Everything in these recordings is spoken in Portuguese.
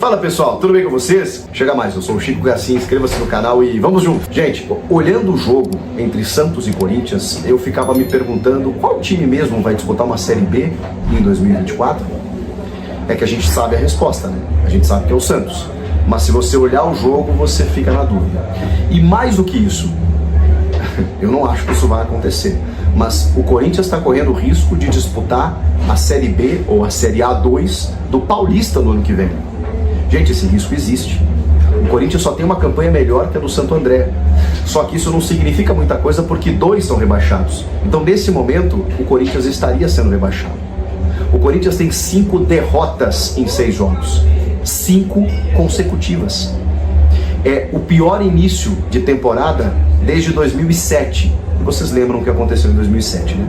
Fala pessoal, tudo bem com vocês? Chega mais, eu sou o Chico Garcia, inscreva-se no canal e vamos juntos. Gente, olhando o jogo entre Santos e Corinthians, eu ficava me perguntando qual time mesmo vai disputar uma Série B em 2024? É que a gente sabe a resposta, né? A gente sabe que é o Santos. Mas se você olhar o jogo, você fica na dúvida. E mais do que isso, eu não acho que isso vai acontecer, mas o Corinthians está correndo o risco de disputar a Série B ou a Série A2 do Paulista no ano que vem. Gente, esse risco existe. O Corinthians só tem uma campanha melhor que a do Santo André. Só que isso não significa muita coisa porque dois são rebaixados. Então, nesse momento, o Corinthians estaria sendo rebaixado. O Corinthians tem 5 derrotas em 6 jogos. 5 consecutivas. É o pior início de temporada desde 2007. Vocês lembram o que aconteceu em 2007, né?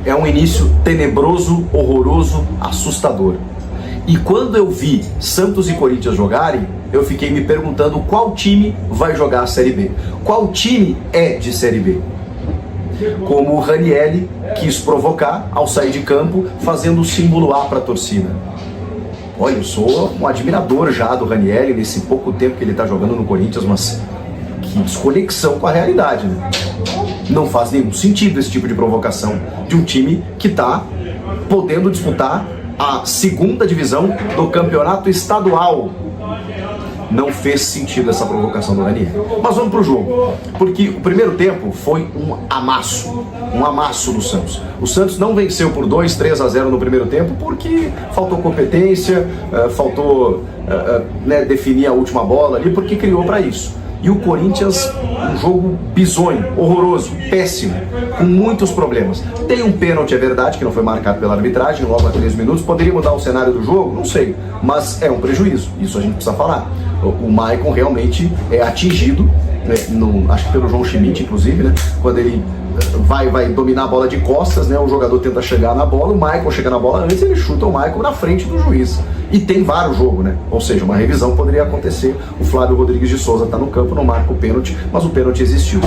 É um início tenebroso, horroroso, assustador. E quando eu vi Santos e Corinthians jogarem, eu fiquei me perguntando qual time vai jogar a Série B. Qual time é de Série B? Como o Ranieri quis provocar ao sair de campo, fazendo o símbolo A para a torcida. Olha, eu sou um admirador já do Ranieri nesse pouco tempo que ele está jogando no Corinthians, mas que desconexão com a realidade, né? Não faz nenhum sentido esse tipo de provocação de um time que está podendo disputar a segunda divisão do campeonato estadual. Não fez sentido essa provocação do Ranieri. Mas vamos pro jogo, porque o primeiro tempo foi um amasso do Santos. O Santos não venceu por 2-3-0 no primeiro tempo porque faltou competência, faltou definir a última bola ali, porque criou para isso. E o Corinthians, um jogo bizonho, horroroso, péssimo, com muitos problemas. Tem um pênalti, é verdade, que não foi marcado pela arbitragem, logo a 3 minutos. Poderia mudar o cenário do jogo? Não sei, mas é um prejuízo, isso a gente precisa falar. O Maicon realmente é atingido, né, acho que pelo João Schmidt, inclusive, né, quando ele vai dominar a bola de costas, né, o jogador tenta chegar na bola, o Maicon chega na bola antes, ele chuta o Maicon na frente do juiz. E tem VAR o jogo, né? Ou seja, uma revisão poderia acontecer. O Flávio Rodrigues de Souza está no campo, não marca o pênalti, mas o pênalti existiu.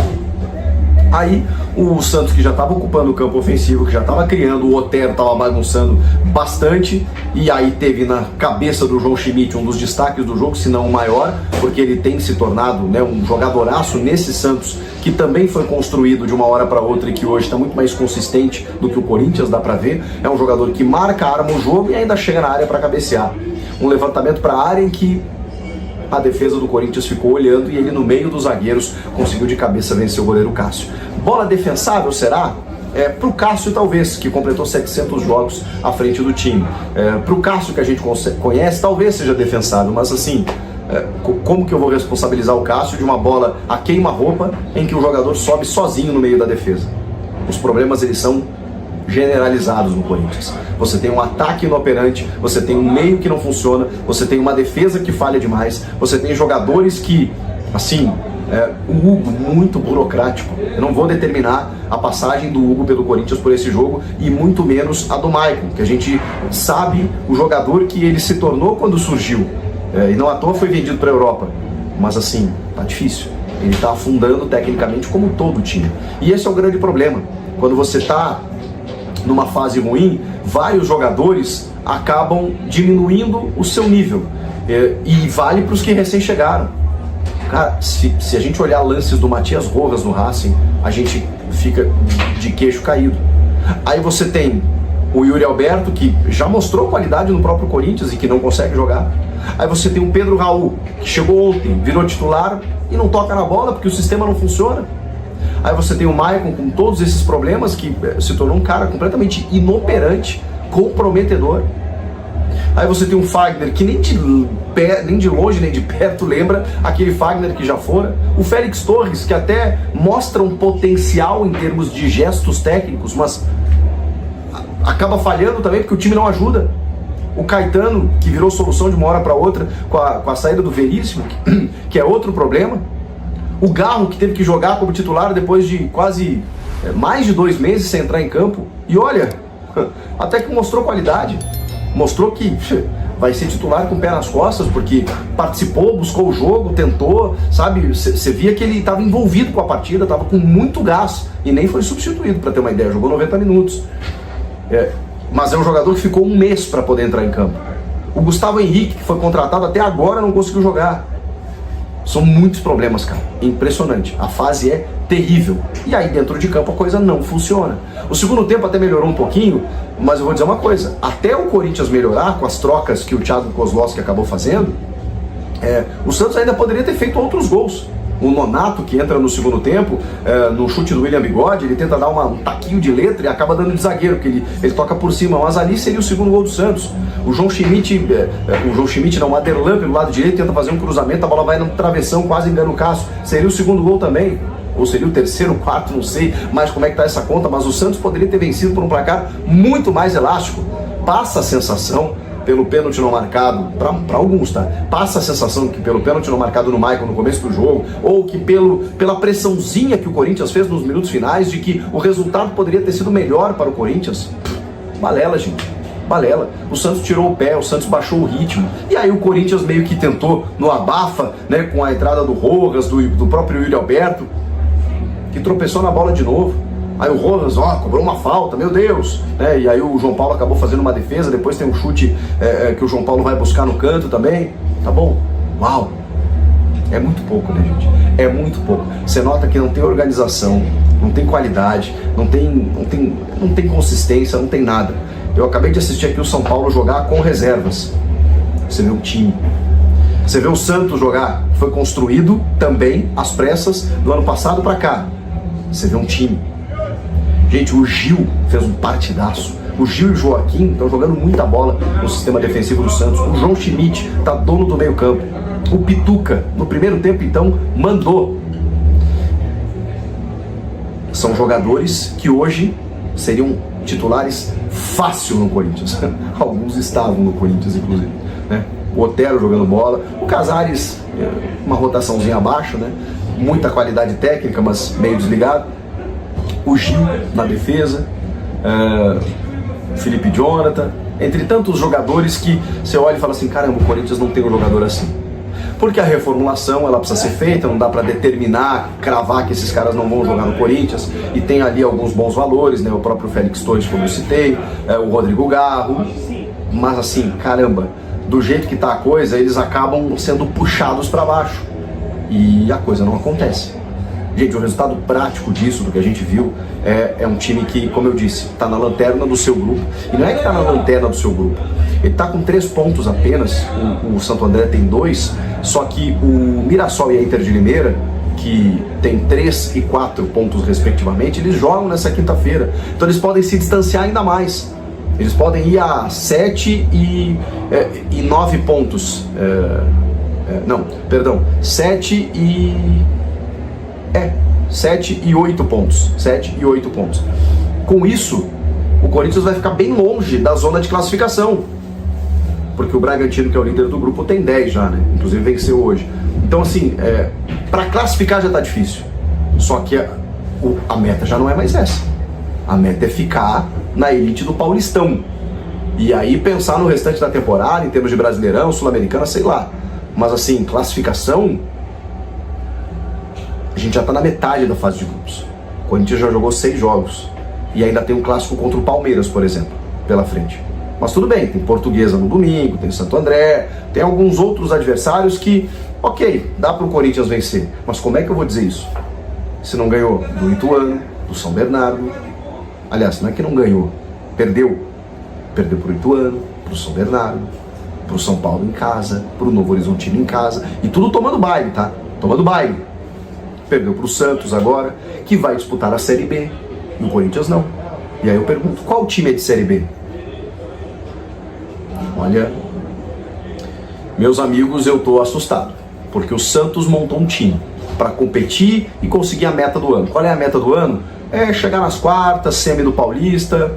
Aí o Santos, que já estava ocupando o campo ofensivo, que já estava criando, o Otero estava bagunçando bastante, e aí teve na cabeça do João Schmidt um dos destaques do jogo, se não o maior, porque ele tem se tornado, né, um jogadoraço nesse Santos, que também foi construído de uma hora para outra e que hoje está muito mais consistente do que o Corinthians, dá para ver. É um jogador que marca, arma o jogo e ainda chega na área para cabecear. Um levantamento para a área em que a defesa do Corinthians ficou olhando e ele, no meio dos zagueiros, conseguiu de cabeça vencer o goleiro Cássio. Bola defensável, será? Para o Cássio, talvez, que completou 700 jogos à frente do time. Para o Cássio, que a gente conhece, talvez seja defensável, mas assim, como que eu vou responsabilizar o Cássio de uma bola a queima-roupa em que o jogador sobe sozinho no meio da defesa? Os problemas, eles são generalizados no Corinthians. Você tem um ataque inoperante, você tem um meio que não funciona, você tem uma defesa que falha demais, você tem jogadores que, assim, o Hugo muito burocrático. Eu não vou determinar a passagem do Hugo pelo Corinthians por esse jogo e muito menos a do Maicon, que a gente sabe o jogador que ele se tornou quando surgiu, e não à toa foi vendido para a Europa, mas assim, tá difícil. Ele está afundando tecnicamente como todo time, e esse é o grande problema. Quando você está numa fase ruim, vários jogadores acabam diminuindo o seu nível, e vale para os que recém chegaram. Cara, se a gente olhar lances do Matias Rojas no Racing, a gente fica de queixo caído. Aí você tem o Yuri Alberto, que já mostrou qualidade no próprio Corinthians e que não consegue jogar. Aí você tem o Pedro Raul, que chegou ontem, virou titular e não toca na bola porque o sistema não funciona. Aí você tem o Maicon com todos esses problemas, que se tornou um cara completamente inoperante, comprometedor. Aí você tem um Fagner que nem de longe nem de perto lembra aquele Fagner que já fora. O Félix Torres, que até mostra um potencial em termos de gestos técnicos, mas acaba falhando também porque o time não ajuda. O Caetano, que virou solução de uma hora para outra com a saída do Veríssimo, que é outro problema. O Garro, que teve que jogar como titular depois de quase mais de 2 meses sem entrar em campo. E olha, até que mostrou qualidade. Mostrou que vai ser titular com o pé nas costas, porque participou, buscou o jogo, tentou, sabe? Você via que ele estava envolvido com a partida, estava com muito gás. E nem foi substituído, para ter uma ideia. Jogou 90 minutos. Mas é um jogador que ficou 1 mês para poder entrar em campo. O Gustavo Henrique, que foi contratado, até agora não conseguiu jogar. São muitos problemas, cara. Impressionante. A fase é terrível. E aí dentro de campo a coisa não funciona. O segundo tempo até melhorou um pouquinho, mas eu vou dizer uma coisa. Até o Corinthians melhorar com as trocas que o Thiago Kozlowski acabou fazendo, o Santos ainda poderia ter feito outros gols. O Nonato, que entra no segundo tempo, no chute do William Bigode, ele tenta dar um taquinho de letra e acaba dando de zagueiro, porque ele toca por cima, mas ali seria o segundo gol do Santos. O João Schmidt, o Aderlan pelo lado direito tenta fazer um cruzamento, a bola vai no travessão, quase engana o Cássio, seria o segundo gol também, ou seria o terceiro, quarto, não sei mais como é que tá essa conta, mas o Santos poderia ter vencido por um placar muito mais elástico. Passa a sensação, pelo pênalti não marcado, para alguns, tá? Passa a sensação que pelo pênalti não marcado no Maicon no começo do jogo, ou que pela pressãozinha que o Corinthians fez nos minutos finais, de que o resultado poderia ter sido melhor para o Corinthians. Balela, gente. Balela. O Santos tirou o pé, o Santos baixou o ritmo. E aí o Corinthians meio que tentou no abafa, né, com a entrada do Rojas, do próprio Yuri Alberto, que tropeçou na bola de novo. Aí o Rojas, cobrou uma falta, meu Deus, né? E aí o João Paulo acabou fazendo uma defesa, depois tem um chute que o João Paulo vai buscar no canto também, tá bom? Uau! É muito pouco, né, gente? É muito pouco. Você nota que não tem organização, não tem qualidade, não tem consistência, não tem nada. Eu acabei de assistir aqui o São Paulo jogar com reservas. Você vê o time. Você vê o Santos jogar, foi construído também às pressas do ano passado para cá. Você vê um time. Gente, o Gil fez um partidaço. O Gil e o Joaquim estão jogando muita bola no sistema defensivo do Santos. O João Schmidt está dono do meio campo. O Pituca, no primeiro tempo, então, mandou. São jogadores que hoje seriam titulares fácil no Corinthians. Alguns estavam no Corinthians, inclusive, né? O Otero jogando bola. O Casares, uma rotaçãozinha abaixo, né? Muita qualidade técnica, mas meio desligado. O Gil na defesa, Felipe Jonathan, entre tantos jogadores que você olha e fala assim, caramba, o Corinthians não tem um jogador assim. Porque a reformulação, ela precisa ser feita, não dá para determinar, cravar que esses caras não vão jogar no Corinthians, e tem ali alguns bons valores, né? O próprio Félix Torres, como eu citei, o Rodrigo Garro, mas assim, caramba, do jeito que tá a coisa, eles acabam sendo puxados para baixo, e a coisa não acontece. Gente, o resultado prático disso, do que a gente viu, é um time que, como eu disse, está na lanterna do seu grupo. E não é que está na lanterna do seu grupo. Ele está com 3 pontos apenas, o Santo André tem 2, só que o Mirassol e a Inter de Limeira, que tem 3 e 4 pontos respectivamente, eles jogam nessa quinta-feira. Então eles podem se distanciar ainda mais. Eles podem ir a 7 e 9 pontos. 7 e 8 pontos. 7 e 8 pontos. Com isso, o Corinthians vai ficar bem longe da zona de classificação. Porque o Bragantino, que é o líder do grupo, tem 10 já, né? Inclusive venceu hoje. Então, assim, para classificar já tá difícil. Só que a meta já não é mais essa. A meta é ficar na elite do Paulistão. E aí pensar no restante da temporada, em termos de Brasileirão, Sul-Americana, sei lá. Mas, assim, classificação... A gente já está na metade da fase de grupos. O Corinthians já jogou 6 jogos. E ainda tem um clássico contra o Palmeiras, por exemplo, pela frente. Mas tudo bem, tem Portuguesa no domingo, tem Santo André, tem alguns outros adversários que, ok, dá para o Corinthians vencer. Mas como é que eu vou dizer isso? Se não ganhou do Ituano, do São Bernardo. Aliás, não é que não ganhou, perdeu. Perdeu para o Ituano, para o São Bernardo, para o São Paulo em casa, para o Novo Horizontino em casa. E tudo tomando baile, tá? Tomando baile. Perdeu para o Santos agora, que vai disputar a Série B, e o Corinthians não. E aí eu pergunto, qual time é de Série B? Olha, meus amigos, eu tô assustado, porque o Santos montou um time para competir e conseguir a meta do ano. Qual é a meta do ano? É chegar nas quartas, semi do Paulista,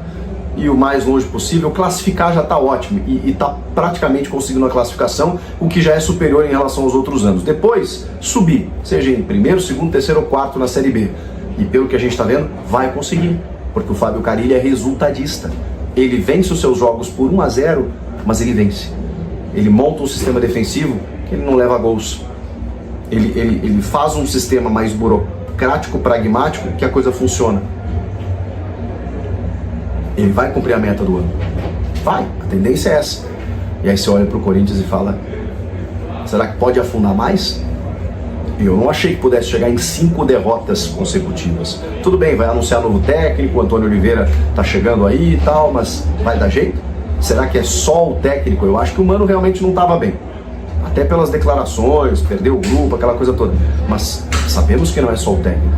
e o mais longe possível. Classificar já está ótimo e está praticamente conseguindo a classificação, o que já é superior em relação aos outros anos. Depois, subir, seja em primeiro, segundo, terceiro ou quarto na Série B. E pelo que a gente está vendo, vai conseguir, porque o Fábio Carilli é resultadista. Ele vence os seus jogos por 1-0, mas ele vence. Ele monta um sistema defensivo que ele não leva gols. Ele faz um sistema mais burocrático, pragmático, que a coisa funciona. Ele vai cumprir a meta do ano. Vai, a tendência é essa. E aí você olha pro Corinthians e fala, será que pode afundar mais? Eu não achei que pudesse chegar em 5 derrotas consecutivas. Tudo bem, vai anunciar novo técnico, o Antônio Oliveira tá chegando aí e tal, mas vai dar jeito? Será que é só o técnico? Eu acho que o Mano realmente não estava bem. Até pelas declarações, perdeu o grupo, aquela coisa toda. Mas sabemos que não é só o técnico.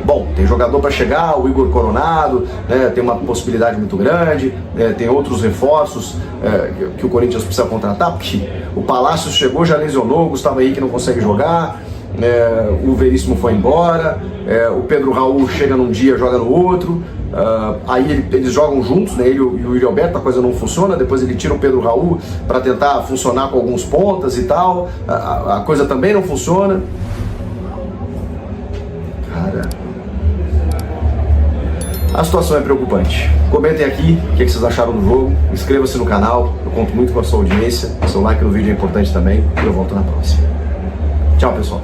Bom, tem jogador para chegar, o Igor Coronado, né, tem uma possibilidade muito grande, tem outros reforços que o Corinthians precisa contratar, porque o Palácios chegou, já lesionou, o Gustavo Henrique não consegue jogar, o Veríssimo foi embora, o Pedro Raul chega num dia, joga no outro, aí eles jogam juntos, né, ele e o Yuri Alberto, a coisa não funciona, depois ele tira o Pedro Raul para tentar funcionar com alguns pontas e tal, a coisa também não funciona. Cara, a situação é preocupante. Comentem aqui o que vocês acharam do jogo, inscreva-se no canal, eu conto muito com a sua audiência, seu like no vídeo é importante também, e eu volto na próxima. Tchau, pessoal.